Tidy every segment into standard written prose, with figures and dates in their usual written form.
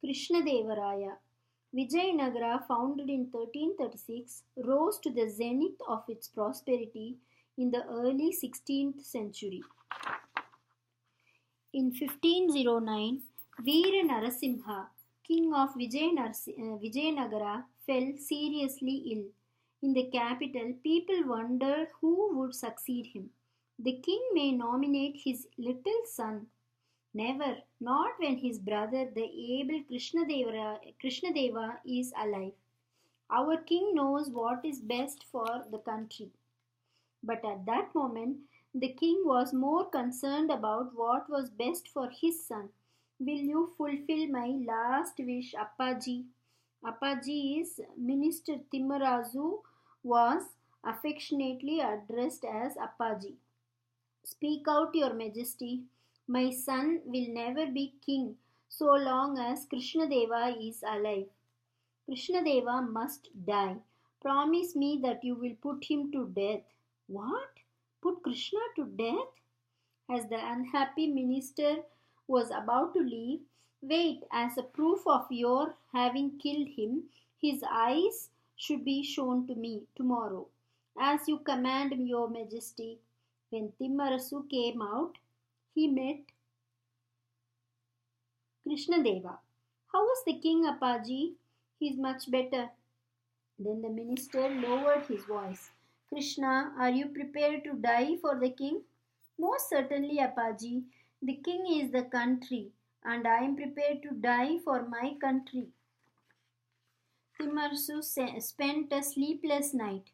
KrishnaDeva Raya. Vijayanagara, founded in 1336, rose to the zenith of its prosperity in the early 16th century. In 1509, Veera Narasimha, king of Vijayanagara, fell seriously ill. In the capital, people wondered who would succeed him. The king may nominate his little son. Never, not when his brother, the able Krishnadeva, is alive. Our king knows what is best for the country. But at that moment, the king was more concerned about what was best for his son. Will you fulfill my last wish, Appaji? Appaji's minister Timmarazu was affectionately addressed as Appaji. Speak out, your majesty. My son will never be king so long as Krishnadeva is alive. Krishnadeva must die. Promise me that you will put him to death. What? Put Krishna to death? As the unhappy minister was about to leave, wait, as a proof of your having killed him, his eyes should be shown to me tomorrow. As you command, your majesty. When Timmarasu came out, he met Krishnadeva. How was the king, Appaji? He is much better. Then the minister lowered his voice. Krishna, are you prepared to die for the king? Most certainly, Appaji. The king is the country, and I am prepared to die for my country. Timmarasu spent a sleepless night.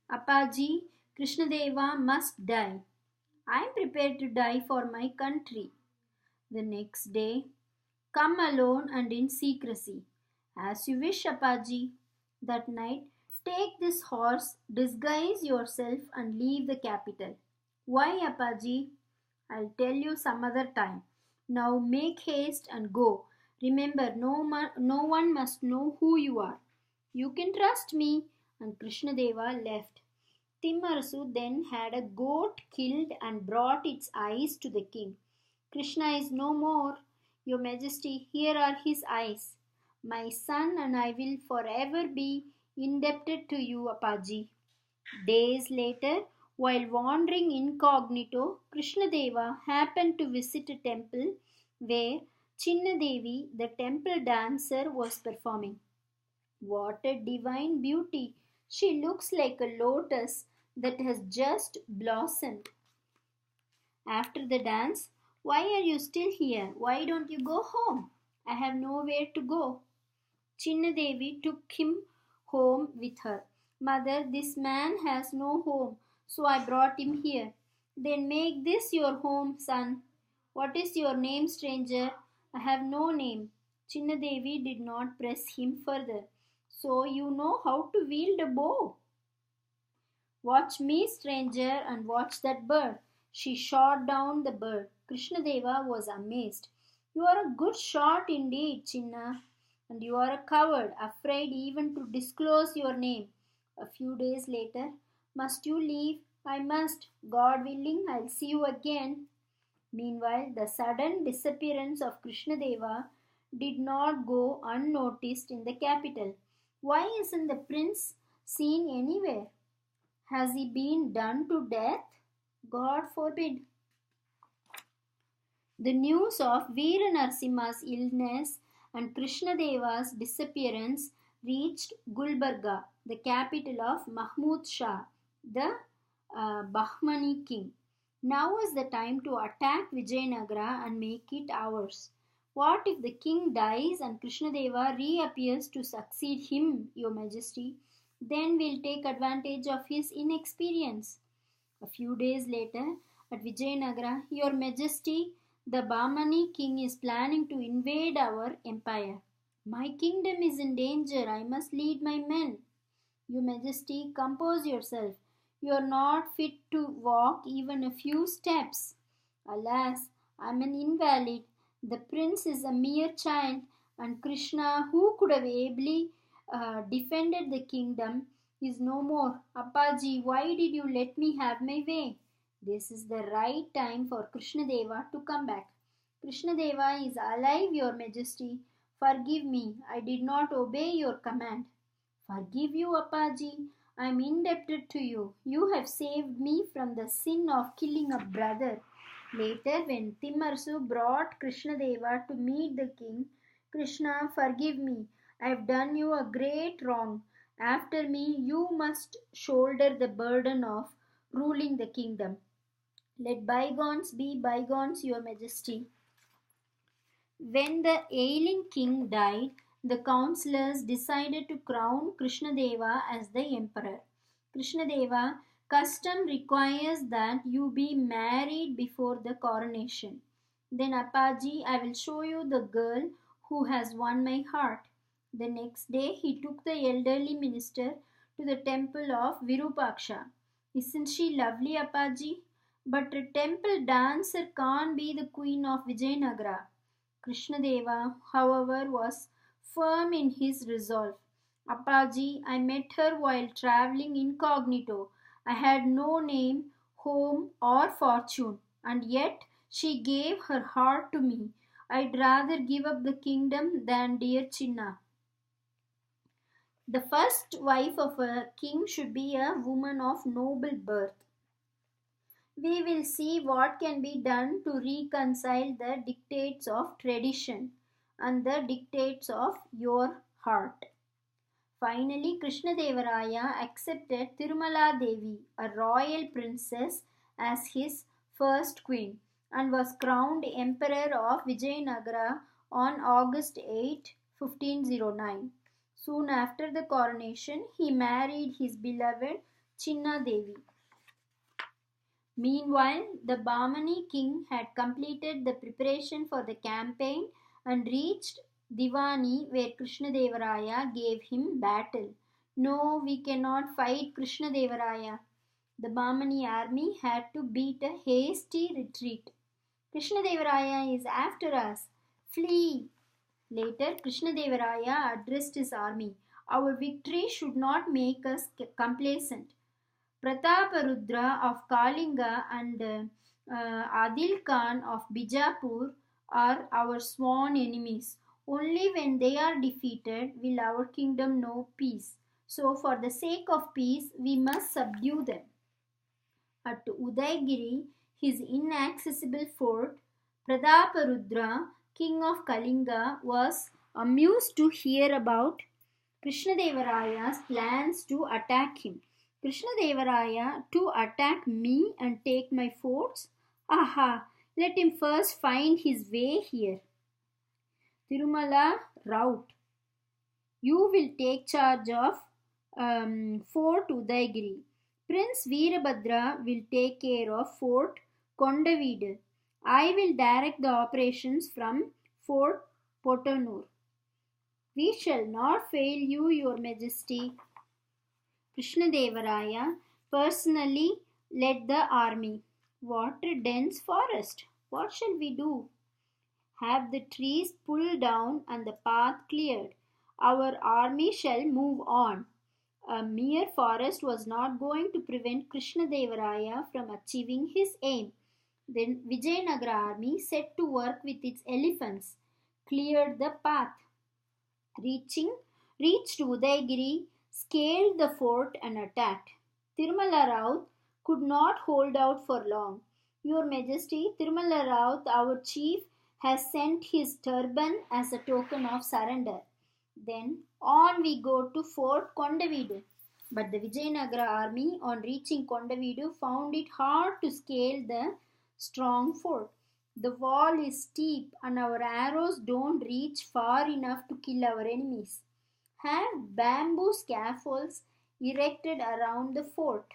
Appaji, Krishnadeva must die. I am prepared to die for my country. The next day, come alone and in secrecy. As you wish, Appaji. That night, take this horse, disguise yourself and leave the capital. Why, Appaji? I'll tell you some other time. Now make haste and go. Remember, no one must know who you are. You can trust me. And Krishnadeva left. Timmarasu then had a goat killed and brought its eyes to the king. Krishna is no more. Your majesty, here are his eyes. My son and I will forever be indebted to you, Appaji. Days later, while wandering incognito, Krishnadeva happened to visit a temple where Chinnadevi, the temple dancer, was performing. What a divine beauty! She looks like a lotus that has just blossomed. After the dance, why are you still here? Why don't you go home? I have nowhere to go. Chinnadevi took him home with her. Mother, this man has no home, so I brought him here. Then make this your home, son. What is your name, stranger? I have no name. Chinnadevi did not press him further. So you know how to wield a bow. Watch me, stranger, and watch that bird. She shot down the bird. Krishnadeva was amazed. You are a good shot indeed, Chinna. And you are a coward, afraid even to disclose your name. A few days later, must you leave? I must. God willing, I'll see you again. Meanwhile, the sudden disappearance of Krishnadeva did not go unnoticed in the capital. Why isn't the prince seen anywhere? Has he been done to death? God forbid. The news of Veera Narasimha's illness and Krishnadeva's disappearance reached Gulbarga, the capital of Mahmud Shah, the Bahmani king. Now is the time to attack Vijayanagara and make it ours. What if the king dies and Krishnadeva reappears to succeed him, your majesty? Then we'll take advantage of his inexperience. A few days later, at Vijayanagara, your majesty, the Bahmani king is planning to invade our empire. My kingdom is in danger. I must lead my men. Your majesty, compose yourself. You are not fit to walk even a few steps. Alas, I am an invalid. The prince is a mere child, and Krishna, who could have ably defended the kingdom, is no more. Appaji, why did you let me have my way? This is the right time for Krishnadeva to come back. Krishnadeva is alive, your majesty. Forgive me, I did not obey your command. Forgive you, Appaji. I am indebted to you. You have saved me from the sin of killing a brother. Later, when Timmarsu brought Krishnadeva to meet the king, Krishna, forgive me. I have done you a great wrong. After me, you must shoulder the burden of ruling the kingdom. Let bygones be bygones, your majesty. When the ailing king died, the councillors decided to crown Krishnadeva as the emperor. Krishnadeva, custom requires that you be married before the coronation. Then Appaji, I will show you the girl who has won my heart. The next day he took the elderly minister to the temple of Virupaksha. Isn't she lovely, Appaji? But a temple dancer can't be the queen of Vijayanagara. Krishnadeva, however, was firm in his resolve. Appaji, I met her while travelling incognito. I had no name, home, or fortune, and yet she gave her heart to me. I'd rather give up the kingdom than dear Chinna. The first wife of a king should be a woman of noble birth. We will see what can be done to reconcile the dictates of tradition and the dictates of your heart. Finally, Krishnadeva Raya accepted Tirumala Devi, a royal princess, as his first queen and was crowned Emperor of Vijayanagara on August 8, 1509. Soon after the coronation, he married his beloved Chinna Devi. Meanwhile, the Bahmani king had completed the preparation for the campaign and reached Divani, where KrishnaDeva Raya gave him battle. No, we cannot fight KrishnaDeva Raya. The Bahmani army had to beat a hasty retreat. KrishnaDeva Raya is after us. Flee! Later, KrishnaDeva Raya addressed his army. Our victory should not make us complacent. Prataparudra of Kalinga and Adil Khan of Bijapur are our sworn enemies. Only when they are defeated will our kingdom know peace. So, for the sake of peace, we must subdue them. At Udaygiri, his inaccessible fort, Prataparudra, king of Kalinga, was amused to hear about Krishnadeva Raya's plans to attack him. Krishnadeva Raya to attack me and take my forts? Aha! Let him first find his way here. Tirumala route. You will take charge of Fort Udaygiri. Prince Veerabhadra will take care of Fort Kondaveedu. I will direct the operations from Fort Pottanur. We shall not fail you, your majesty. Krishnadeva Raya personally led the army. What a dense forest! What shall we do? Have the trees pulled down and the path cleared. Our army shall move on. A mere forest was not going to prevent Krishnadeva Raya from achieving his aim. Then Vijayanagara army set to work with its elephants, cleared the path. Reached Udaygiri, scaled the fort and attacked. Tirumala Raut could not hold out for long. Your Majesty, Tirumala Raut, our chief, has sent his turban as a token of surrender. Then on we go to Fort Kondaveedu. But the Vijayanagara army, on reaching Kondaveedu, found it hard to scale the strong fort. The wall is steep and our arrows don't reach far enough to kill our enemies. Have bamboo scaffolds erected around the fort.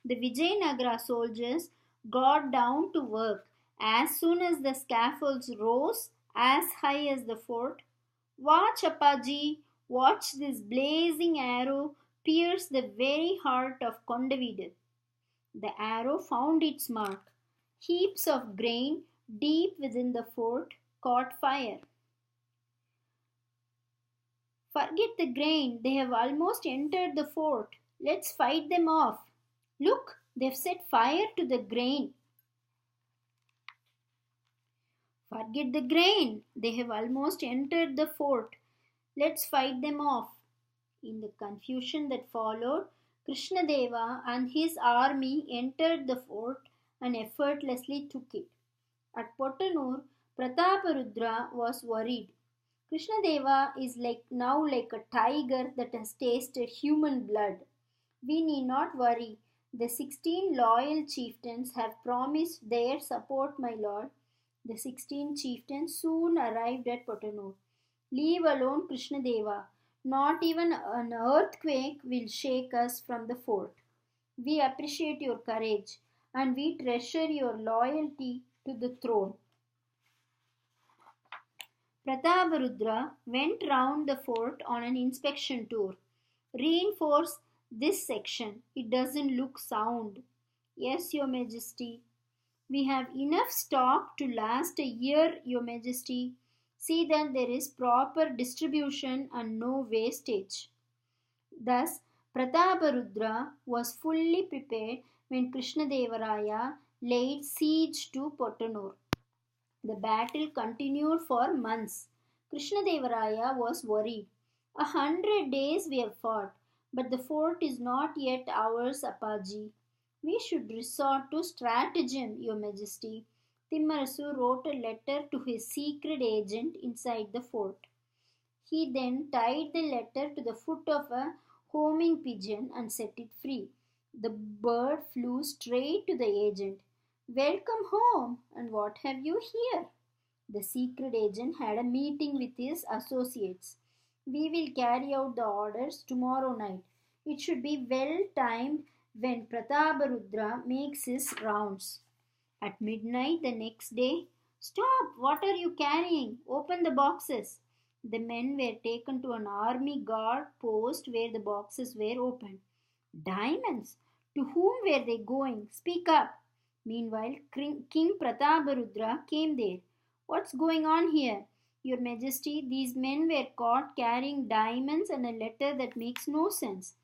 The Vijayanagara soldiers got down to work. As soon as the scaffolds rose as high as the fort, watch, Appaji, watch this blazing arrow pierce the very heart of Kondaveedu. The arrow found its mark. Heaps of grain deep within the fort caught fire. Forget the grain, they have almost entered the fort. Let's fight them off. Look, they've set fire to the grain. Forget the grain. They have almost entered the fort. Let's fight them off. In the confusion that followed, Krishnadeva and his army entered the fort and effortlessly took it. At Pottanur, Prataparudra was worried. Krishnadeva is like a tiger that has tasted human blood. We need not worry. The 16 loyal chieftains have promised their support, my lord. The 16 chieftains soon arrived at Pottanur. Leave alone Krishnadeva. Not even an earthquake will shake us from the fort. We appreciate your courage and we treasure your loyalty to the throne. Prataparudra went round the fort on an inspection tour. Reinforce this section. It doesn't look sound. Yes, Your Majesty. We have enough stock to last a year, Your Majesty. See that there is proper distribution and no wastage. Thus, Prataparudra was fully prepared when KrishnaDeva Raya laid siege to Pottanur. The battle continued for months. KrishnaDeva Raya was worried. 100 days we have fought, but the fort is not yet ours, Appaji. We should resort to stratagem, Your Majesty. Timmarasu wrote a letter to his secret agent inside the fort. He then tied the letter to the foot of a homing pigeon and set it free. The bird flew straight to the agent. Welcome home, and what have you here? The secret agent had a meeting with his associates. We will carry out the orders tomorrow night. It should be well timed when Prataparudra makes his rounds. At midnight the next day, stop! What are you carrying? Open the boxes. The men were taken to an army guard post where the boxes were opened. Diamonds! To whom were they going? Speak up! Meanwhile, King Prataparudra came there. What's going on here? Your Majesty, these men were caught carrying diamonds and a letter that makes no sense.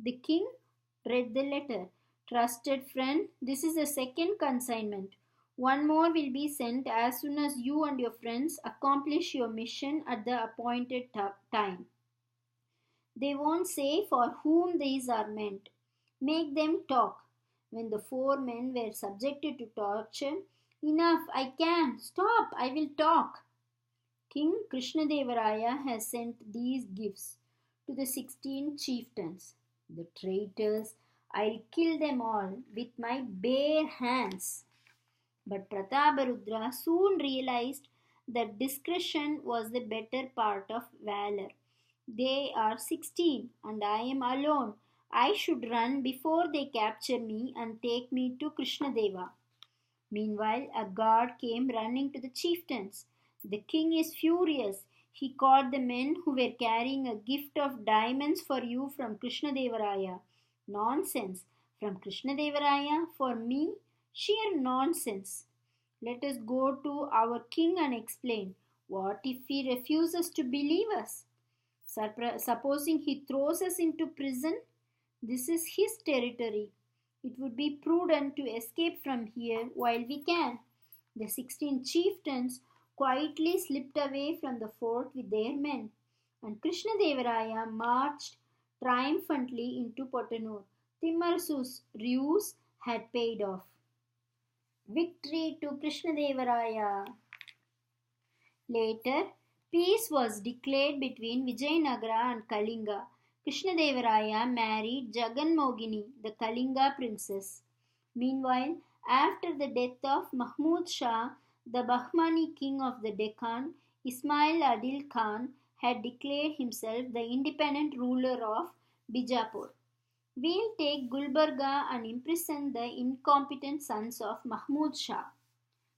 The king read the letter. Trusted friend, this is the second consignment. One more will be sent as soon as you and your friends accomplish your mission at the appointed time. They won't say for whom these are meant. Make them talk. When the 4 men were subjected to torture, enough, I can. Stop, I will talk. King KrishnaDeva Raya has sent these gifts to the 16 chieftains. The traitors, I'll kill them all with my bare hands. But Prataparudra soon realized that discretion was the better part of valor. They are 16 and I am alone. I should run before they capture me and take me to Krishnadeva. Meanwhile, a guard came running to the chieftains. The king is furious. He caught the men who were carrying a gift of diamonds for you from Krishnadeva Raya. Nonsense. From Krishnadeva Raya? For me? Sheer nonsense. Let us go to our king and explain. What if he refuses to believe us? Supposing he throws us into prison? This is his territory. It would be prudent to escape from here while we can. The 16 chieftains quietly slipped away from the fort with their men, and KrishnaDeva Raya marched triumphantly into Pottanur. Timmarasu's ruse had paid off. Victory to KrishnaDeva Raya! Later, peace was declared between Vijayanagara and Kalinga. KrishnaDeva Raya married Jaganmogini, the Kalinga princess. Meanwhile, after the death of Mahmud Shah, the Bahmani king of the Deccan, Ismail Adil Khan had declared himself the independent ruler of Bijapur. We'll take Gulbarga and imprison the incompetent sons of Mahmud Shah.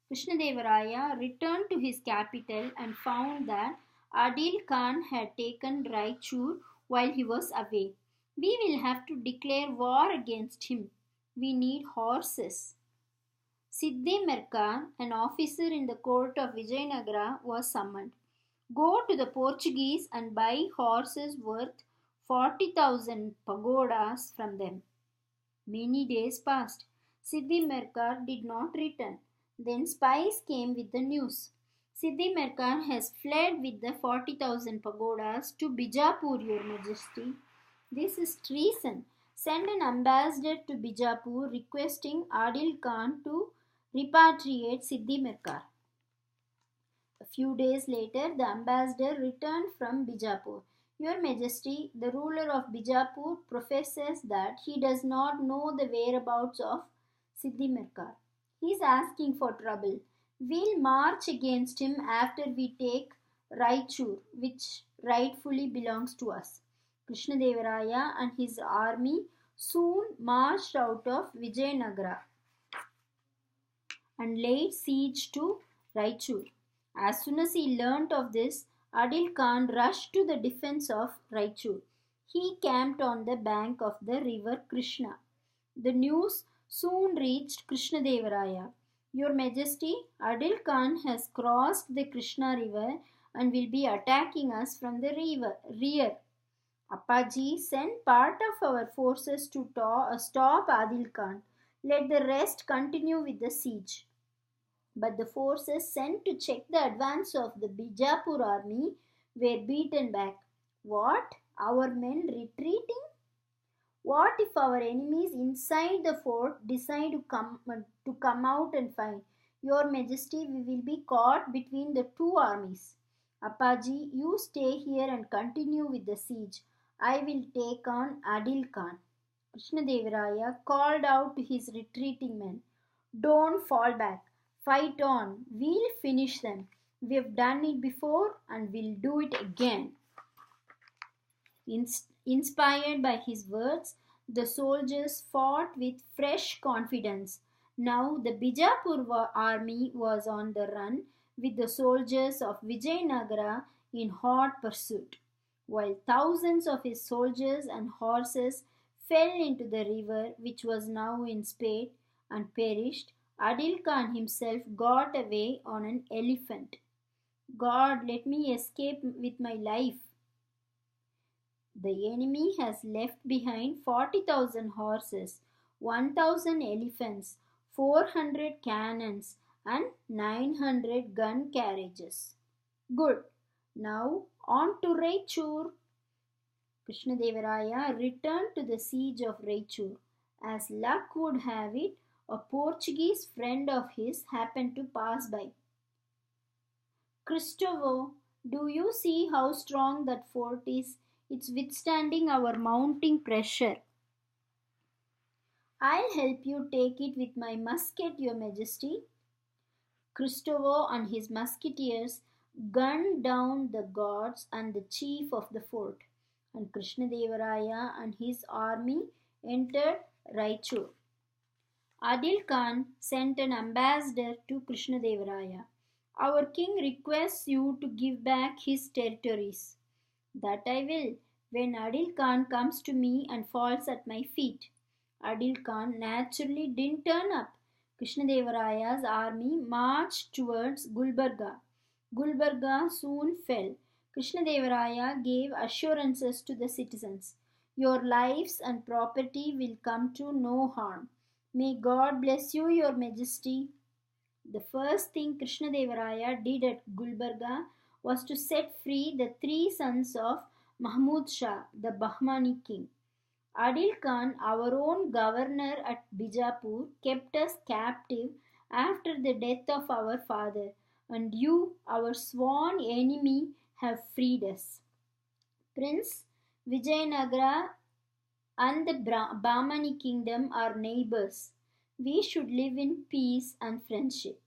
KrishnaDeva Raya returned to his capital and found that Adil Khan had taken Raichur while he was away. We will have to declare war against him. We need horses. Siddhi Merkar, an officer in the court of Vijayanagara, was summoned. Go to the Portuguese and buy horses worth 40,000 pagodas from them. Many days passed. Siddhi Merkar did not return. Then spies came with the news. Siddhimarkar has fled with the 40,000 pagodas to Bijapur, Your Majesty. This is treason. Send an ambassador to Bijapur requesting Adil Khan to repatriate Siddhimarkar. A few days later, the ambassador returned from Bijapur. Your Majesty, the ruler of Bijapur professes that he does not know the whereabouts of Siddhimarkar. He is asking for trouble. We'll march against him after we take Raichur, which rightfully belongs to us. KrishnaDeva Raya and his army soon marched out of Vijayanagara and laid siege to Raichur. As soon as he learnt of this, Adil Khan rushed to the defense of Raichur. He camped on the bank of the river Krishna. The news soon reached KrishnaDeva Raya. Your Majesty, Adil Khan has crossed the Krishna river and will be attacking us from the rear. Appaji, send part of our forces to stop Adil Khan. Let the rest continue with the siege. But the forces sent to check the advance of the Bijapur army were beaten back. What? Our men retreating? What if our enemies inside the fort decide to come out and fight? Your Majesty, we will be caught between the two armies. Appaji, you stay here and continue with the siege. I will take on Adil Khan. KrishnaDeva Raya called out to his retreating men. Don't fall back. Fight on. We'll finish them. We've done it before and we'll do it again. Inspired by his words, the soldiers fought with fresh confidence. Now the Bijapur army was on the run with the soldiers of Vijayanagara in hot pursuit, while thousands of his soldiers and horses fell into the river, which was now in spate, and perished. Adil Khan himself got away on an elephant. God, let me escape with my life. The enemy has left behind 40,000 horses, 1,000 elephants, 400 cannons, and 900 gun carriages. Good. Now on to Raichur. KrishnaDeva Raya returned to the siege of Raichur. As luck would have it, a Portuguese friend of his happened to pass by. Christopher, do you see how strong that fort is? It's withstanding our mounting pressure. I'll help you take it with my musket, Your Majesty. Christopher and his musketeers gunned down the guards and the chief of the fort, and KrishnaDeva Raya and his army entered Raichur. Adil Khan sent an ambassador to KrishnaDeva Raya. Our king requests you to give back his territories. That I will, when Adil Khan comes to me and falls at my feet. Adil Khan naturally didn't turn up. KrishnaDeva Raya's army marched towards Gulbarga. Gulbarga soon fell. KrishnaDeva Raya gave assurances to the citizens. Your lives and property will come to no harm. May God bless you, Your Majesty. The first thing KrishnaDeva Raya did at Gulbarga was to set free the three sons of Mahmud Shah, the Bahmani king. Adil Khan, our own governor at Bijapur, kept us captive after the death of our father, and you, our sworn enemy, have freed us. Prince, Vijayanagara and the Bahmani kingdom are neighbors. We should live in peace and friendship.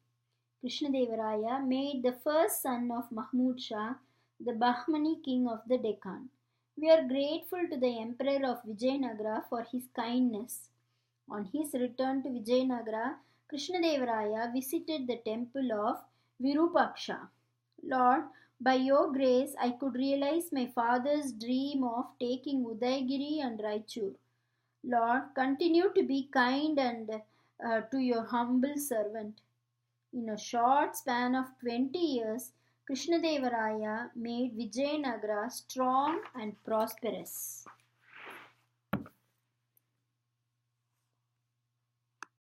KrishnaDeva Raya made the first son of Mahmud Shah the Bahmani king of the Deccan. We are grateful to the emperor of Vijayanagara for his kindness. On his return to Vijayanagara, KrishnaDeva Raya visited the temple of Virupaksha. Lord, by your grace, I could realize my father's dream of taking Udaygiri and Raichur. Lord, continue to be kind and to your humble servant. In a short span of 20 years, KrishnaDeva Raya made Vijayanagara strong and prosperous.